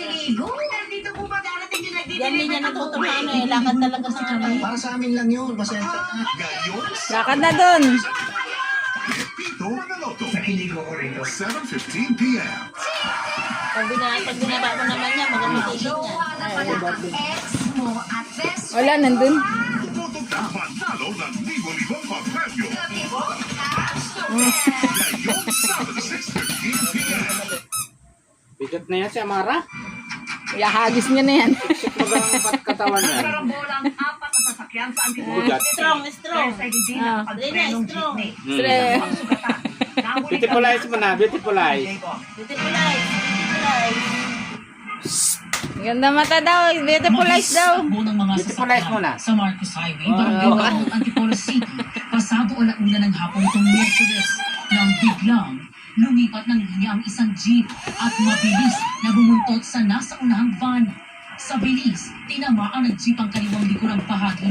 naliligo. Dito po ba darating yung nagdideliver? Yan din niya natutunan eh. Lakad talaga sa kanay. Para sa amin lang yun. Pasensya na. Lakad na dun. Pito Manaloto. Nakiligo ko rito. 7:15 p.m. Pag binaba mo naman niya, magamitisip niya. Ex mo at best Wala, nandun. Tutok na manalo ng libo-libong pagpremyo. friend. Ngayon, Sabado 6:15 p.m. Bigat na yan si Amara. Ihahagis niya na yan. Magang katawan yan. Karambolang apat na sasakyan sa Bigat. Strong, strong. Kaya hindi Ah. nakapagprenong Strong. jeepney. Sre. Ang sugatan. Nahuli Beautiful ka eyes mo na, beautiful eyes. Beautiful eyes. Beautiful eyes. Ganda mata daw. Beautiful eyes daw. Beautiful eyes mo na. Sa Marcos Highway, Barangay Barong, Antipolo City, pasado alauna ng hapon itong Miyerkules nang biglang lumipat ng linya ang isang jeep at mabilis na bumuntot sa nasa unahang van. Sa bilis, tinamaan ng jeep ang kaliwang likurang bahagi